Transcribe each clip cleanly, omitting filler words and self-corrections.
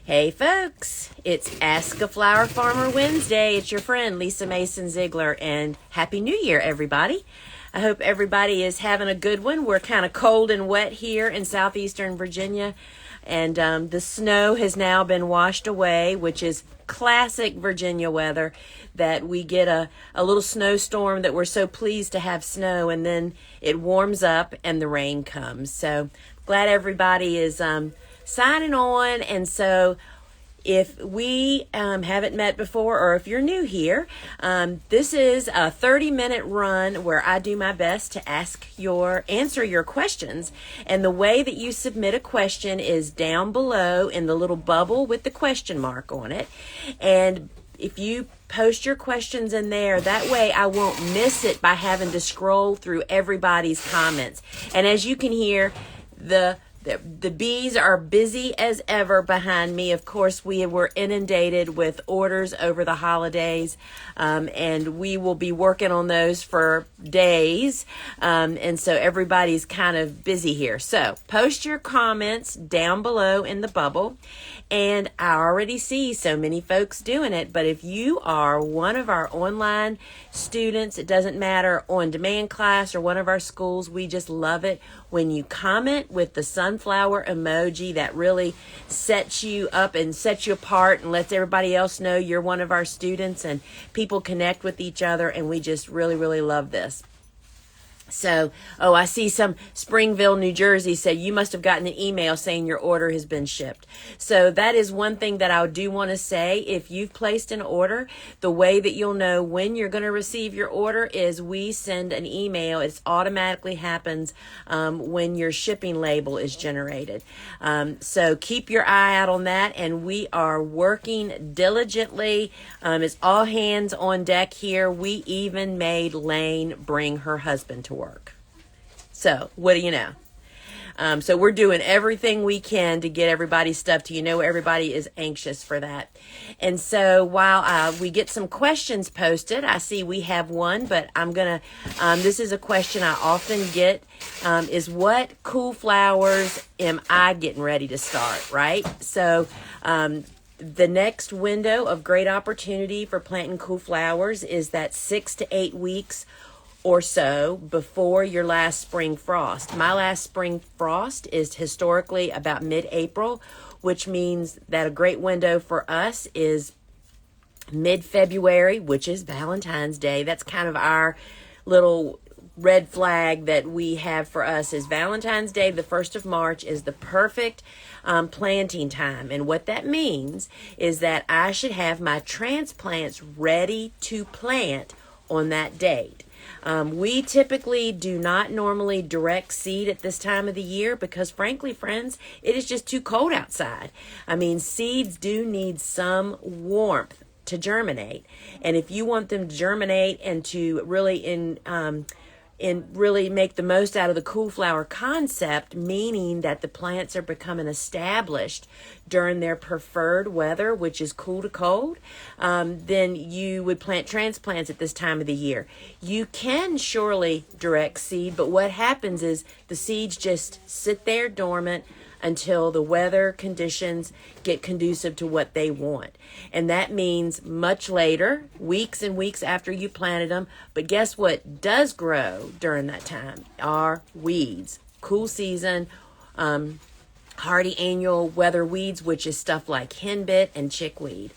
Hey folks, it's Ask a Flower Farmer Wednesday. It's your friend Lisa Mason Ziegler, and Happy New Year, everybody. I hope everybody is having a good one. We're kind of cold and wet here in southeastern Virginia, and the snow has now been washed away, which is classic Virginia weather, that we get a little snowstorm that we're so pleased to have snow, and then it warms up and the rain comes. So glad everybody is signing on. And so if we haven't met before, or if you're new here, this is a 30-minute run where I do my best to answer your questions. And the way that you submit a question is down below in the little bubble with the question mark on it. And if you post your questions in there, that way I won't miss it by having to scroll through everybody's comments. And as you can hear, the bees are busy as ever behind me. Of course, we were inundated with orders over the holidays, and we will be working on those for days. And so everybody's kind of busy here. So post your comments down below in the bubble. And I already see so many folks doing it. But if you are one of our online students, it doesn't matter, on-demand class or one of our schools, we just love it when you comment with the sunflower emoji. That really sets you up and sets you apart and lets everybody else know you're one of our students, and people connect with each other, and we just really, really love this. So, I see some Springville, New Jersey said you must have gotten an email saying your order has been shipped. So that is one thing that I do want to say. If you've placed an order, the way that you'll know when you're going to receive your order is we send an email. It automatically happens when your shipping label is generated. So keep your eye out on that, and we are working diligently. It's all hands on deck here. We even made Lane bring her husband to work. So what do you know? So we're doing everything we can to get everybody's stuff to you. Know everybody is anxious for that. And so while we get some questions posted, I see we have one, but I'm going to, this is a question I often get, is what cool flowers am I getting ready to start, right? So the next window of great opportunity for planting cool flowers is that 6 to 8 weeks or so before your last spring frost. My last spring frost is historically about mid-April, which means that a great window for us is mid-February, which is Valentine's Day. That's kind of our little red flag that we have for us is Valentine's Day. The 1st of March is the perfect planting time. And what that means is that I should have my transplants ready to plant on that date. We typically do not normally direct seed at this time of the year because, frankly, friends, it is just too cold outside. I mean, seeds do need some warmth to germinate. And if you want them to germinate and to really really make the most out of the cool flower concept, meaning that the plants are becoming established during their preferred weather, which is cool to cold, then you would plant transplants at this time of the year. You can surely direct seed, but what happens is the seeds just sit there dormant until the weather conditions get conducive to what they want. And that means much later, weeks and weeks after you planted them. But guess what does grow during that time are weeds. Cool season, hardy annual weather weeds, which is stuff like henbit and chickweed.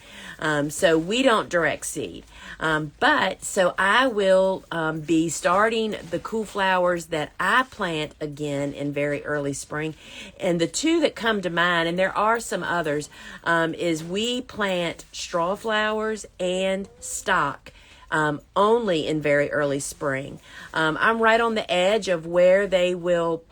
So we don't direct seed. But so I will be starting the cool flowers that I plant again in very early spring. And the two that come to mind, and there are some others, is we plant straw flowers and stock only in very early spring. I'm right on the edge of where they will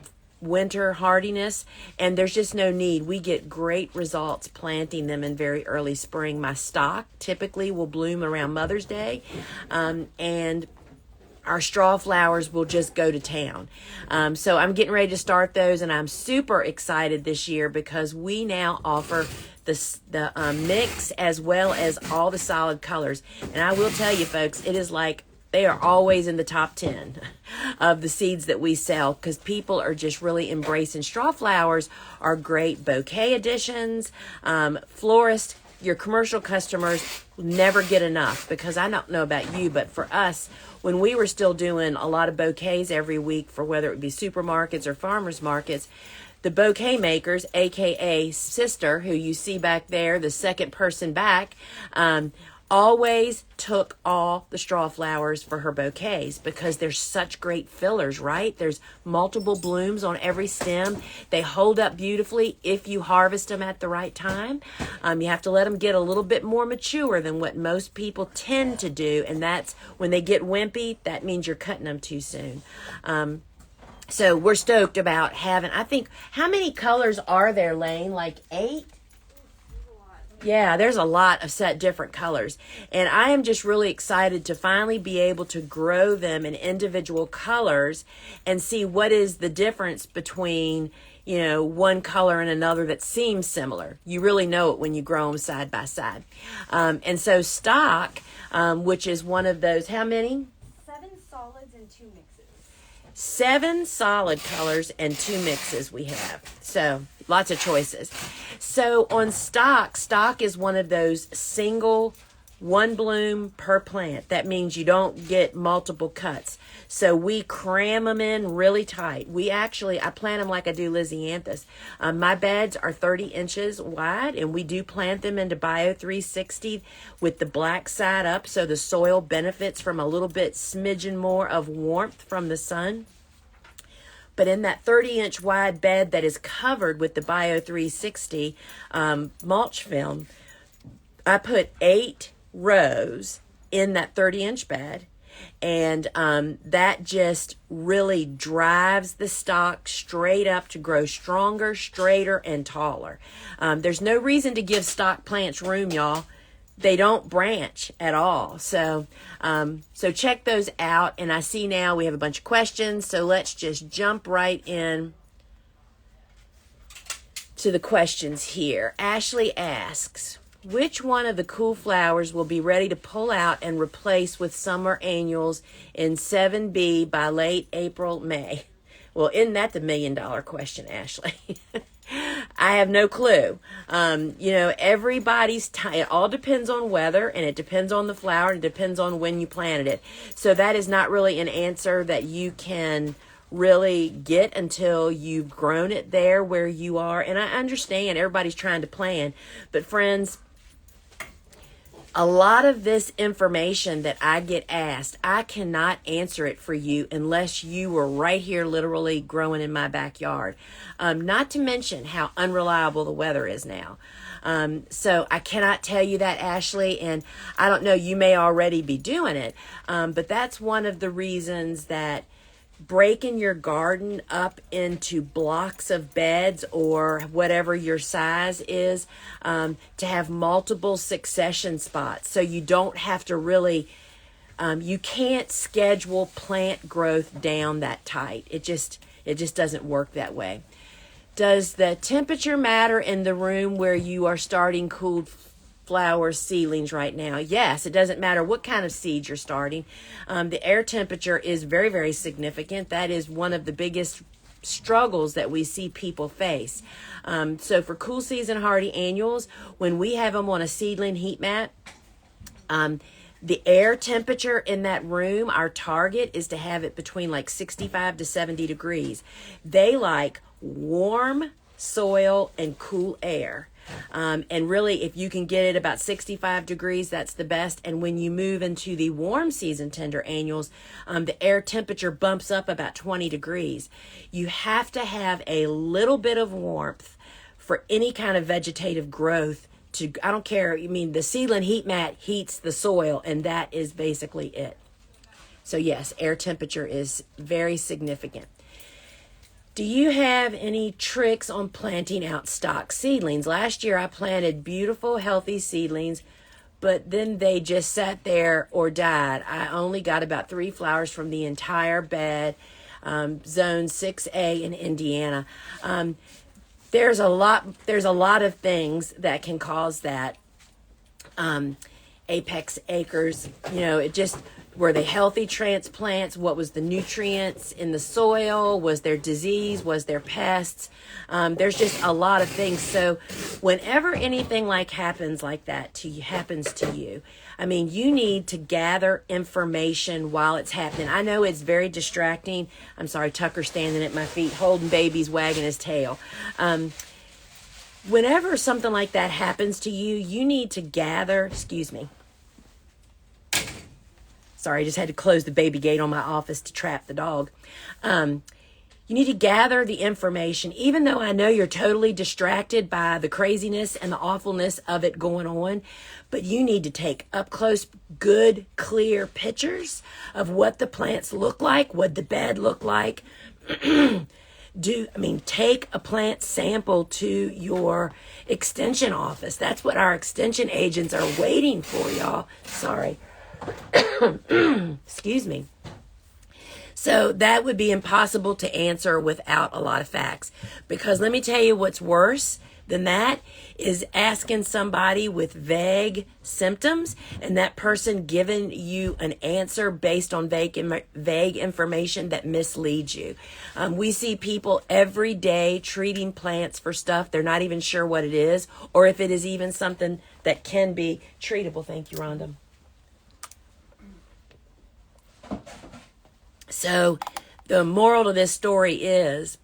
winter hardiness, and there's just no need. We get great results planting them in very early spring. My stock typically will bloom around Mother's Day, and our straw flowers will just go to town. So I'm getting ready to start those, and I'm super excited this year because we now offer the mix as well as all the solid colors. And I will tell you, folks, it is like They are always in the top 10 of the seeds that we sell because people are just really embracing straw flowers. Are great bouquet additions. Florists, your commercial customers never get enough, because I don't know about you, but for us, when we were still doing a lot of bouquets every week for whether it be supermarkets or farmers markets, the bouquet makers, aka Sister, who you see back there, the second person back, always took all the straw flowers for her bouquets because they're such great fillers, right? There's multiple blooms on every stem. They hold up beautifully if you harvest them at the right time. You have to let them get a little bit more mature than what most people tend to do, and that's when they get wimpy, that means you're cutting them too soon. So we're stoked about having, I think, how many colors are there, Lane? Like 8? Yeah, there's a lot of set different colors. And I am just really excited to finally be able to grow them in individual colors and see what is the difference between, you know, one color and another that seems similar. You really know it when you grow them side by side. And so stock, which is one of those, how many? 7 solids and 2 mixes. 7 solid colors and 2 mixes we have. So lots of choices. So on stock is one of those single, one bloom per plant. That means you don't get multiple cuts. So we cram them in really tight. I plant them like I do Lysianthus. My beds are 30 inches wide, and we do plant them into Bio 360 with the black side up, so the soil benefits from a little bit smidgen more of warmth from the sun. But in that 30-inch wide bed that is covered with the Bio 360 mulch film, I put 8 rows in that 30-inch bed, and that just really drives the stock straight up to grow stronger, straighter, and taller. There's no reason to give stock plants room, y'all. They don't branch at all. So check those out. And I see now we have a bunch of questions. So let's just jump right in to the questions here. Ashley asks, which one of the cool flowers will be ready to pull out and replace with summer annuals in 7B by late April, May? Well, isn't that the $1 million question, Ashley? I have no clue. Everybody's it all depends on weather, and it depends on the flower, and it depends on when you planted it. So that is not really an answer that you can really get until you've grown it there where you are. And I understand everybody's trying to plan, but friends, a lot of this information that I get asked, I cannot answer it for you unless you were right here literally growing in my backyard. Not to mention how unreliable the weather is now. So I cannot tell you that, Ashley, and I don't know, you may already be doing it, but that's one of the reasons that breaking your garden up into blocks of beds or whatever your size is, to have multiple succession spots, so you don't have to really you can't schedule plant growth down that tight. It just doesn't work that way. Does the temperature matter in the room where you are starting cooled flower seedlings right now? Yes, it doesn't matter what kind of seed you're starting. The air temperature is very, very significant. That is one of the biggest struggles that we see people face. So for cool season hardy annuals, when we have them on a seedling heat mat, the air temperature in that room, our target is to have it between like 65 to 70 degrees. They like warm soil and cool air. And really, if you can get it about 65 degrees, that's the best. And when you move into the warm season tender annuals, the air temperature bumps up about 20 degrees. You have to have a little bit of warmth for any kind of vegetative growth. I don't care. The seedling heat mat heats the soil, and that is basically it. So yes, air temperature is very significant. Do you have any tricks on planting out stock seedlings? Last year I planted beautiful, healthy seedlings, but then they just sat there or died. I only got about 3 flowers from the entire bed, zone 6A in Indiana. There's a lot of things that can cause that. Apex Acres, Were they healthy transplants? What was the nutrients in the soil? Was there disease? Was there pests? There's just a lot of things. So whenever anything happens like that happens to you, I mean, you need to gather information while it's happening. I know it's very distracting. I'm sorry, Tucker's standing at my feet, holding babies, wagging his tail. Whenever something like that happens to you, you need to gather, excuse me. Sorry, I just had to close the baby gate on my office to trap the dog. You need to gather the information, even though I know you're totally distracted by the craziness and the awfulness of it going on, but you need to take up close, good, clear pictures of what the plants look like, what the bed look like. Take a plant sample to your extension office. That's what our extension agents are waiting for, y'all. Sorry. Excuse me. So that would be impossible to answer without a lot of facts. Because let me tell you what's worse than that is asking somebody with vague symptoms and that person giving you an answer based on vague information that misleads you. We see people every day treating plants for stuff they're not even sure what it is, or if it is even something that can be treatable. Thank you, Rhonda. So the moral to this story is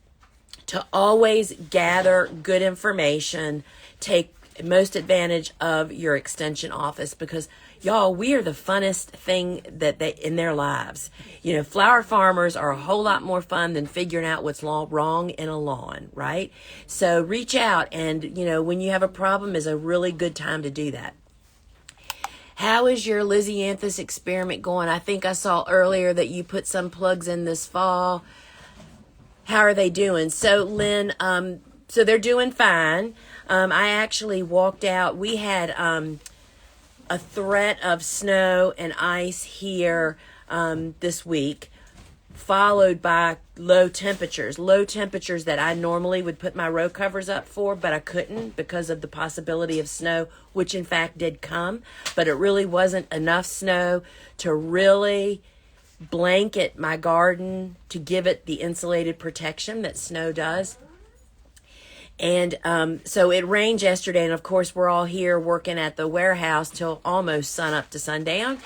to always gather good information, take most advantage of your extension office, because y'all, we are the funnest thing that they in their lives. You know, flower farmers are a whole lot more fun than figuring out what's wrong in a lawn, right? So reach out, and when you have a problem is a really good time to do that. How is your Lysianthus experiment going? I think I saw earlier that you put some plugs in this fall. How are they doing? So, Lynn, so they're doing fine. I actually walked out. We had a threat of snow and ice here this week, followed by low temperatures that I normally would put my row covers up for, but I couldn't because of the possibility of snow, which in fact did come, but it really wasn't enough snow to really blanket my garden to give it the insulated protection that snow does. And so it rained yesterday, and of course we're all here working at the warehouse till almost sun up to sundown.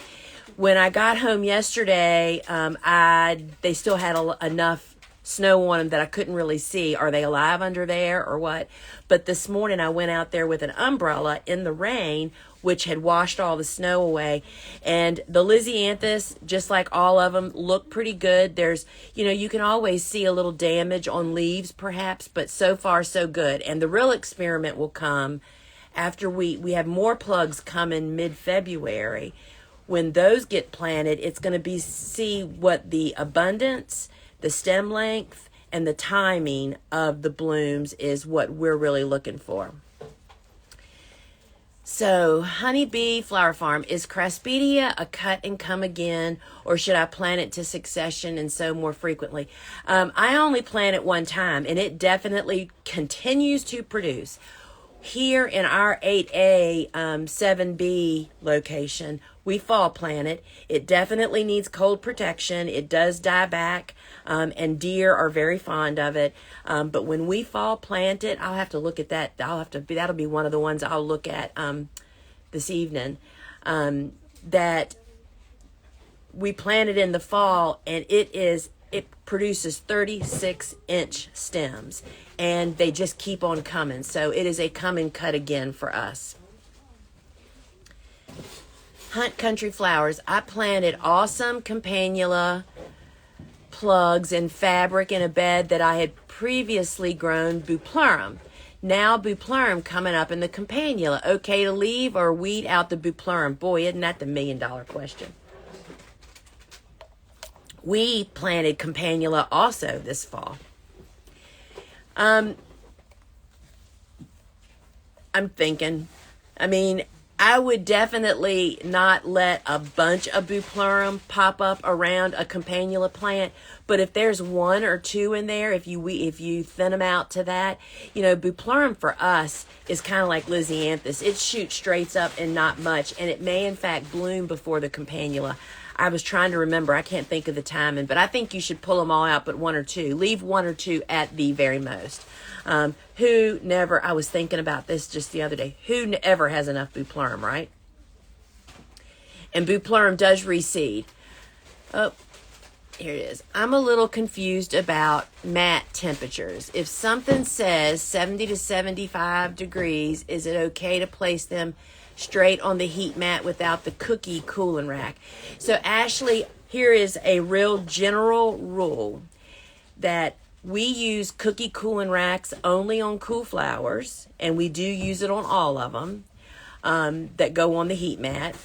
When I got home yesterday, they still had enough snow on them that I couldn't really see. Are they alive under there or what? But this morning I went out there with an umbrella in the rain, which had washed all the snow away. And the Lysianthus, just like all of them, look pretty good. There's, you can always see a little damage on leaves perhaps, but so far so good. And the real experiment will come after we have more plugs coming mid-February. When those get planted, it's going to see what the abundance, the stem length, and the timing of the blooms is what we're really looking for. So, Honeybee Flower Farm, is Craspedia a cut and come again, or should I plant it to succession and sow more frequently? I only plant it one time, and it definitely continues to produce. Here in our 8A, 7B location, we fall plant it. It definitely needs cold protection. It does die back, and deer are very fond of it. But when we fall plant it, I'll have to look at that. That'll be one of the ones I'll look at this evening. That we planted in the fall, and it produces 36-inch stems, and they just keep on coming. So it is a come and cut again for us. Hunt Country Flowers, I planted awesome campanula plugs in fabric in a bed that I had previously grown bupleurum. Now bupleurum coming up in the campanula. Okay to leave or weed out the bupleurum? Boy, isn't that the million-dollar question. We planted campanula also this fall. I'm thinking, I would definitely not let a bunch of bupleurum pop up around a campanula plant, but if there's one or two in there, if you thin them out to that, bupleurum for us is kind of like Lysianthus. It shoots straight up and not much, and it may in fact bloom before the campanula. I was trying to remember. I can't think of the timing, but I think you should pull them all out but one or two. Leave one or two at the very most. Who never, I was thinking about this just the other day, who ever has enough Buplurum, right? And Buplurum does reseed. Oh, here it is. I'm a little confused about mat temperatures. If something says 70 to 75 degrees, is it okay to place them straight on the heat mat without the cookie cooling rack? So Ashley, here is a real general rule that we use cookie cooling racks only on cool flowers, and we do use it on all of them that go on the heat mat.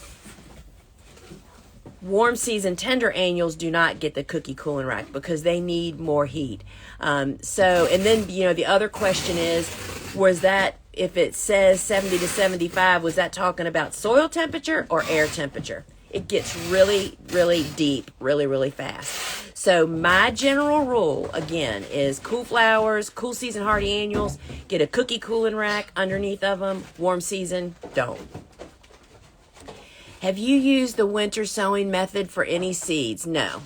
Warm season tender annuals do not get the cookie cooling rack because they need more heat. And then, the other question is, was that, if it says 70 to 75, was that talking about soil temperature or air temperature? It gets really, really deep, really, really fast. So my general rule, again, is cool flowers, cool season hardy annuals, get a cookie cooling rack underneath of them. Warm season, don't. Have you used the winter sowing method for any seeds? No.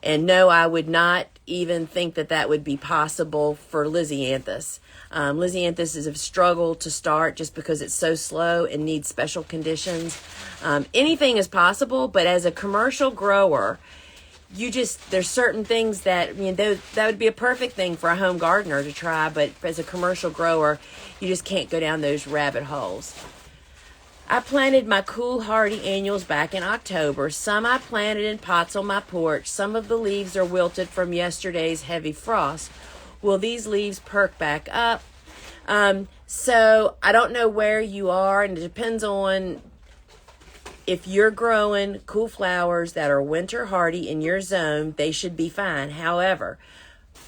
And no, I would not even think that would be possible for Lysianthus. Lysianthus is a struggle to start just because it's so slow and needs special conditions. Anything is possible, but as a commercial grower, there's certain things that, that would be a perfect thing for a home gardener to try, but as a commercial grower, you just can't go down those rabbit holes. I planted my cool hardy annuals back in October. Some I planted in pots on my porch. Some of the leaves are wilted from yesterday's heavy frost. Will these leaves perk back up? So I don't know where you are, and it depends on if you're growing cool flowers that are winter hardy in your zone, they should be fine. However,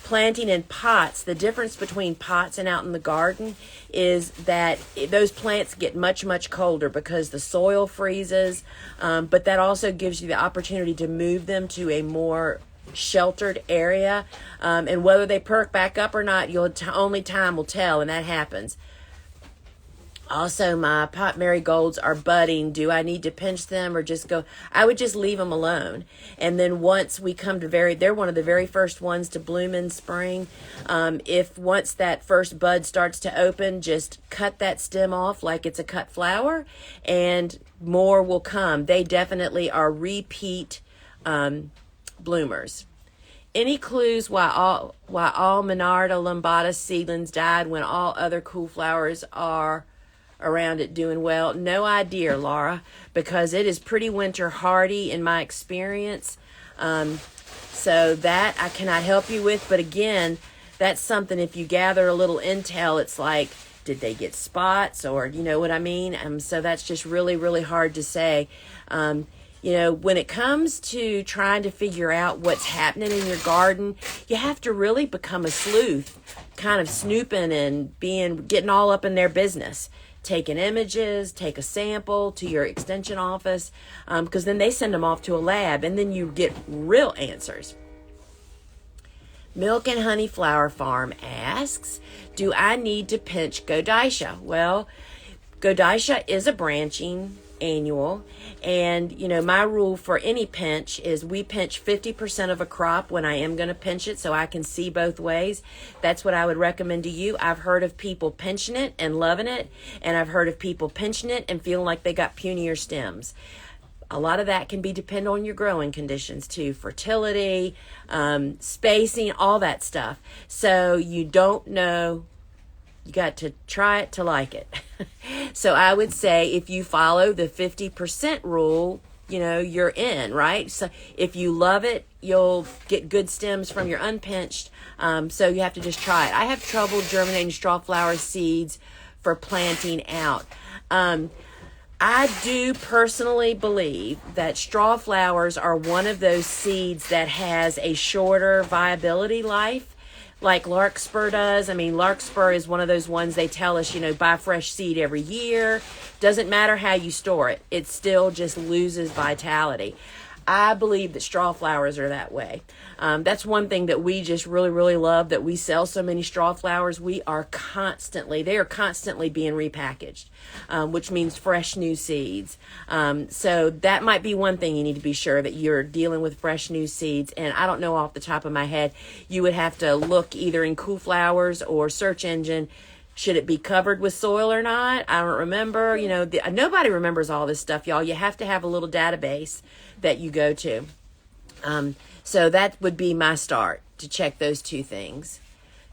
planting in pots, the difference between pots and out in the garden is that those plants get much, much colder because the soil freezes, but that also gives you the opportunity to move them to a more sheltered area, and whether they perk back up or not, only time will tell, and that happens. Also, my pot marigolds are budding. Do I need to pinch them or just go? I would just leave them alone. And then once we come to they're one of the very first ones to bloom in spring. If once that first bud starts to open, just cut that stem off like it's a cut flower, and more will come. They definitely are repeat bloomers. Any clues why all Monarda lambada seedlings died when all other cool flowers are around it doing well? No idea, Laura, because it is pretty winter hardy in my experience. So that I cannot help you with. But again, that's something, if you gather a little intel, it's like, did they get spots, or you know what I mean? So that's just really, really hard to say. When it comes to trying to figure out what's happening in your garden, you have to really become a sleuth, kind of snooping and getting all up in their business. Taking images, take a sample to your extension office, because then they send them off to a lab, and then you get real answers. Milk and Honey Flower Farm asks, do I need to pinch Godicia? Well, Godicia is a branching annual, and my rule for any pinch is we pinch 50% of a crop when I am going to pinch it, so I can see both ways. That's what I would recommend to you. I've heard of people pinching it and loving it, and I've heard of people pinching it and feeling like they got punier stems. A lot of that can be depend on your growing conditions too, fertility, spacing, all that stuff. So you don't know. You got to try it to like it. So I would say if you follow the 50% rule, you're in, right? So if you love it, you'll get good stems from your unpinched. So you have to just try it. I have trouble germinating straw flower seeds for planting out. I do personally believe that straw flowers are one of those seeds that has a shorter viability life, like larkspur does. I mean, larkspur is one of those ones they tell us, buy fresh seed every year. Doesn't matter how you store it. It still just loses vitality. I believe that straw flowers are that way. That's one thing that we just really, really love, that we sell so many straw flowers. They are constantly being repackaged, which means fresh new seeds. So that might be one thing you need to be sure that you're dealing with fresh new seeds. And I don't know off the top of my head, you would have to look either in Cool Flowers or search engine. Should it be covered with soil or not? I don't remember. Nobody remembers all this stuff, y'all. You have to have a little database that you go to. So that would be my start, to check those two things.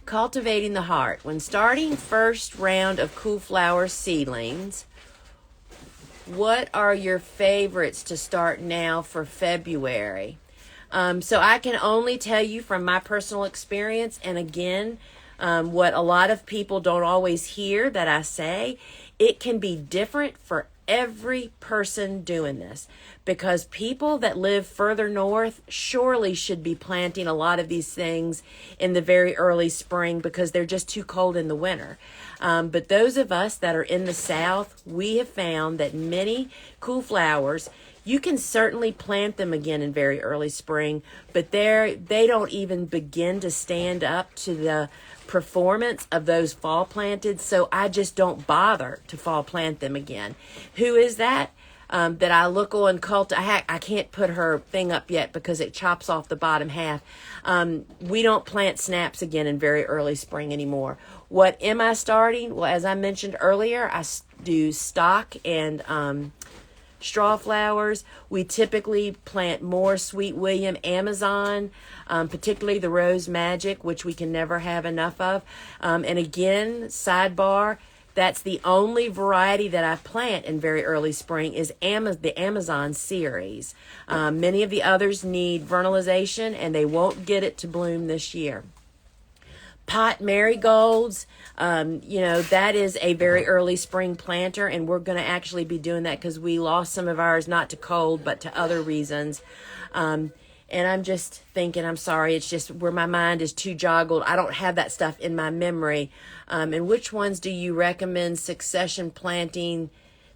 Cultivating the heart. When starting first round of Cool Flower seedlings, what are your favorites to start now for February? So I can only tell you from my personal experience, and again, what a lot of people don't always hear that I say, it can be different for every person doing this, because people that live further north surely should be planting a lot of these things in the very early spring because they're just too cold in the winter. But those of us that are in the south, we have found that many Cool Flowers, you can certainly plant them again in very early spring, but they don't even begin to stand up to the performance of those fall planted, so I just don't bother to fall plant them again. Who is that? That I look on I can't put her thing up yet because it chops off the bottom half. We don't plant snaps again in very early spring anymore. What am I starting? Well, as I mentioned earlier, I do stock and straw flowers. We typically plant more Sweet William Amazon, particularly the Rose Magic, which we can never have enough of. And again, sidebar, that's the only variety that I plant in very early spring is the Amazon series. Many of the others need vernalization, and they won't get it to bloom this year. Pot marigolds, that is a very early spring planter, and we're going to actually be doing that because we lost some of ours, not to cold, but to other reasons. And I'm just thinking, I'm sorry, it's just where my mind is too joggled. I don't have that stuff in my memory. And which ones do you recommend succession planting?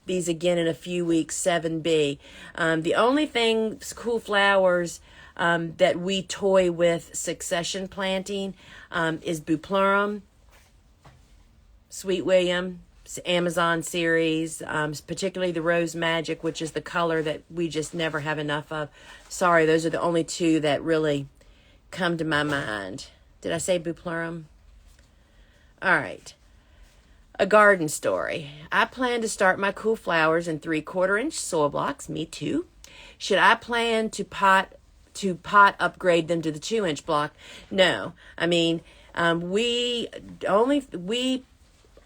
These again in a few weeks, 7B. The only thing, Cool Flowers, that we toy with succession planting is Bupleurum, Sweet William, Amazon series, particularly the Rose Magic, which is the color that we just never have enough of. Sorry, those are the only two that really come to my mind. Did I say Bupleurum? All right. A garden story. I plan to start my Cool Flowers in 3/4-inch soil blocks. Me too. Should I plan to pot upgrade them to the 2-inch block? No. I mean, we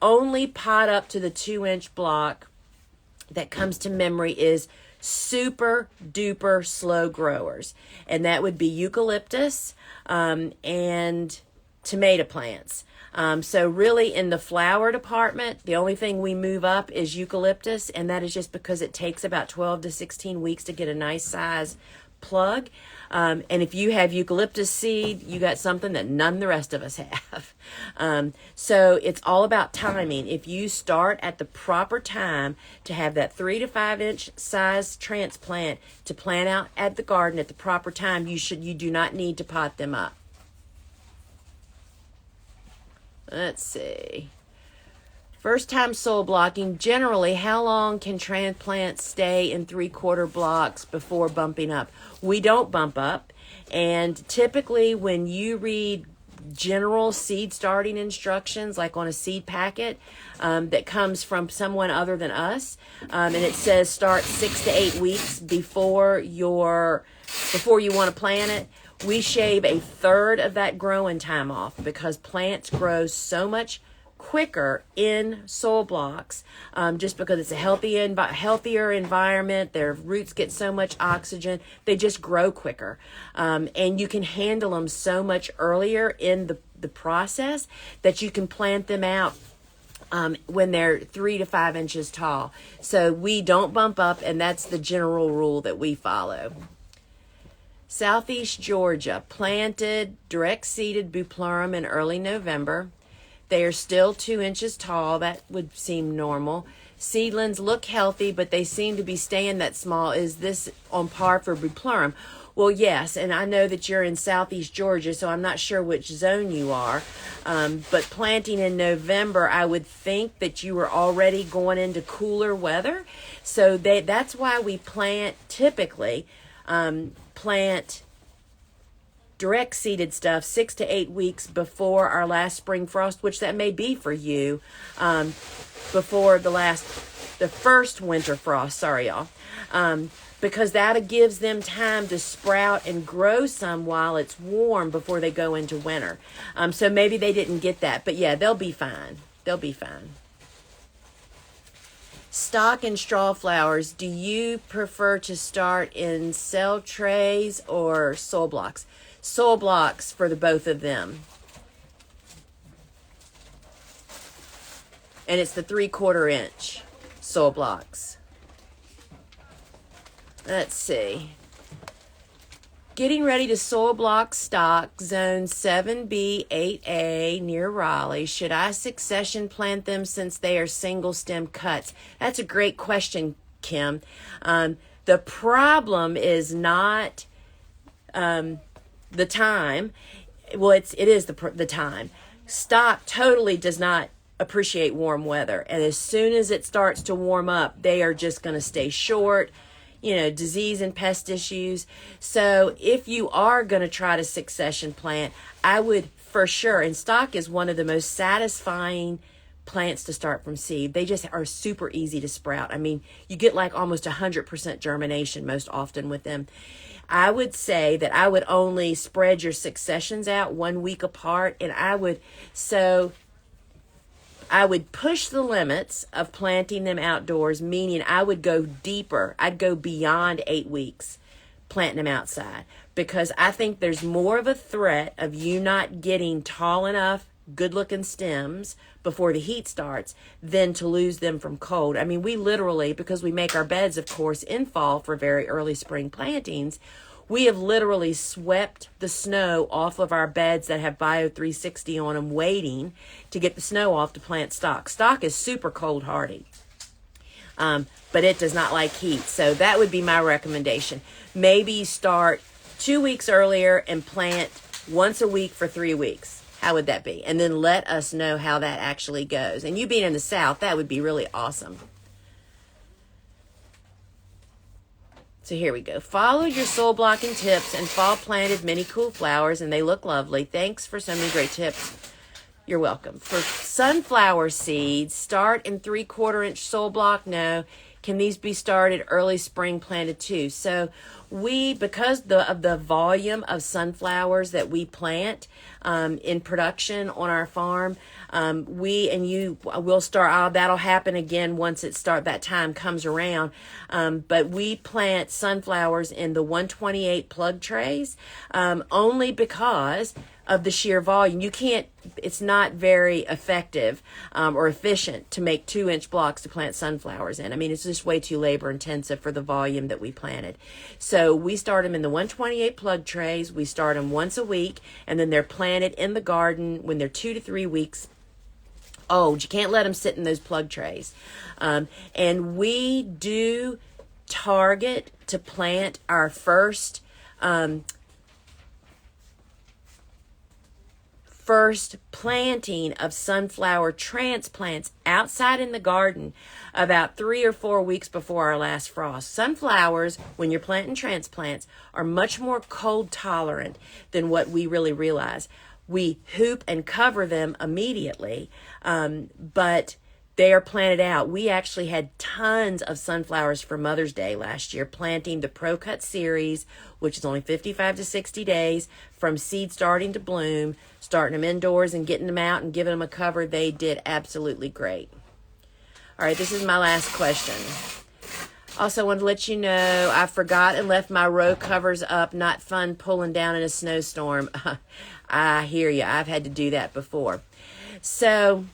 only pot up to the 2-inch block that comes to memory is super duper slow growers, and that would be eucalyptus and tomato plants. So really in the flower department, the only thing we move up is eucalyptus, and that is just because it takes about 12 to 16 weeks to get a nice size plug. And if you have eucalyptus seed, you got something that none of the rest of us have. So it's all about timing. If you start at the proper time to have that 3 to 5 inch size transplant to plant out at the garden at the proper time, you do not need to pot them up. Let's see. First time soil blocking, generally, how long can transplants stay in 3/4 blocks before bumping up? We don't bump up. And typically when you read general seed starting instructions, like on a seed packet that comes from someone other than us, and it says start 6 to 8 weeks before you want to plant it, we shave 1/3 of that growing time off because plants grow so much quicker in soil blocks, just because it's a healthier environment. Their roots get so much oxygen, they just grow quicker, and you can handle them so much earlier in the process that you can plant them out when they're 3 to 5 inches tall. So we don't bump up, and that's the general rule that we follow. Southeast Georgia, planted direct seeded Bupleurum in early November. They are still 2 inches tall. That would seem normal. Seedlings look healthy, but they seem to be staying that small. Is this on par for Buplurum? Well, yes, and I know that you're in southeast Georgia, so I'm not sure which zone you are. But planting in November, I would think that you were already going into cooler weather. So that's why we typically plant direct seeded stuff 6 to 8 weeks before our last spring frost, which that may be for you, before the first winter frost. Sorry, y'all. Because that gives them time to sprout and grow some while it's warm before they go into winter. So maybe they didn't get that, but yeah, they'll be fine. They'll be fine. Stock and straw flowers, do you prefer to start in cell trays or soil blocks? Soil blocks for the both of them. And it's the 3/4 inch soil blocks. Let's see. Getting ready to soil block stock zone 7B, 8A near Raleigh. Should I succession plant them since they are single stem cuts? That's a great question, Kim. The problem is not the time. Well, it is the time. Stock totally does not appreciate warm weather. And as soon as it starts to warm up, they are just going to stay short. Disease and pest issues. So if you are going to try to succession plant, I would for sure, and stock is one of the most satisfying plants to start from seed. They just are super easy to sprout. I mean, you get like almost 100% germination most often with them. I would say that I would only spread your successions out 1 week apart, and I would push the limits of planting them outdoors, meaning I would go deeper. I'd go beyond 8 weeks planting them outside, because I think there's more of a threat of you not getting tall enough, good-looking stems before the heat starts than to lose them from cold. I mean, we literally, because we make our beds, of course, in fall for very early spring plantings, we have literally swept the snow off of our beds that have Bio 360 on them, waiting to get the snow off to plant stock. Stock is super cold hardy, but it does not like heat. So that would be my recommendation. Maybe start 2 weeks earlier and plant once a week for 3 weeks. How would that be? And then let us know how that actually goes. And you being in the South, that would be really awesome. So here we go. Follow your soil blocking tips and fall planted many cool flowers, and they look lovely. Thanks for so many great tips. You're welcome. For sunflower seeds, start in 3/4 inch soil block. No. Can these be started early spring planted too? So because of the volume of sunflowers that we plant in production on our farm, we'll start. That'll happen again once that time comes around. But we plant sunflowers in the 128 plug trays only because of the sheer volume. It's not very effective or efficient to make 2 inch blocks to plant sunflowers in. I mean, it's just way too labor intensive for the volume that we planted. So we start them in the 128 plug trays. We start them once a week, and then they're planted in the garden when they're 2 to 3 weeks old. You can't let them sit in those plug trays. And we do target to plant our first planting of sunflower transplants outside in the garden about 3 or 4 weeks before our last frost. Sunflowers, when you're planting transplants, are much more cold tolerant than what we really realize. We hoop and cover them immediately, but they are planted out. We actually had tons of sunflowers for Mother's Day last year, planting the Pro Cut series, which is only 55 to 60 days from seed starting to bloom, starting them indoors and getting them out and giving them a cover. They did absolutely great. All right, this is my last question. Also wanted to let you know I forgot and left my row covers up. Not fun pulling down in a snowstorm. I hear you. I've had to do that before. So,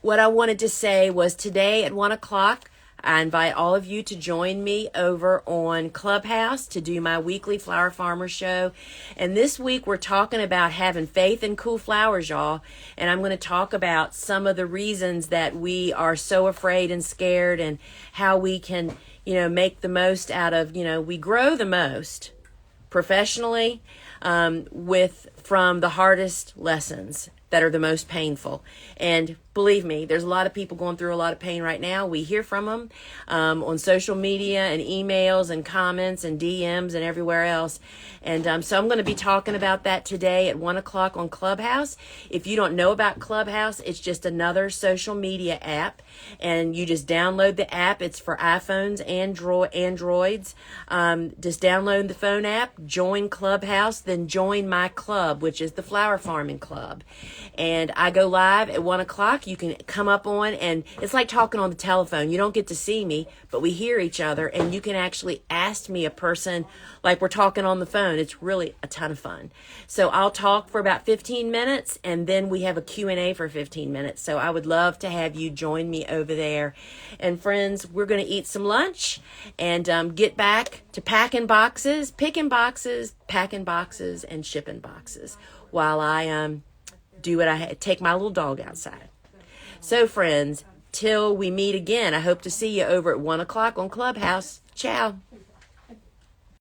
what I wanted to say was today at 1 o'clock, I invite all of you to join me over on Clubhouse to do my weekly Flower Farmer show. And this week we're talking about having faith in cool flowers, y'all. And I'm going to talk about some of the reasons that we are so afraid and scared, and how we can, make the most out of, we grow the most professionally from the hardest lessons that are the most painful. And believe me, there's a lot of people going through a lot of pain right now. We hear from them on social media and emails and comments and DMs and everywhere else. And so I'm going to be talking about that today at 1 o'clock on Clubhouse. If you don't know about Clubhouse, it's just another social media app. And you just download the app. It's for iPhones, Androids. Just download the phone app, join Clubhouse, then join my club, which is the Flower Farming Club. And I go live at 1 o'clock. You can come up on, and it's like talking on the telephone. You don't get to see me, but we hear each other, and you can actually ask me a person like we're talking on the phone. It's really a ton of fun. So I'll talk for about 15 minutes, and then we have a Q&A for 15 minutes. So I would love to have you join me over there. And friends, we're going to eat some lunch and get back to picking boxes, packing boxes, and shipping boxes while I take my little dog outside. So friends, till we meet again, I hope to see you over at 1 o'clock on Clubhouse. Ciao.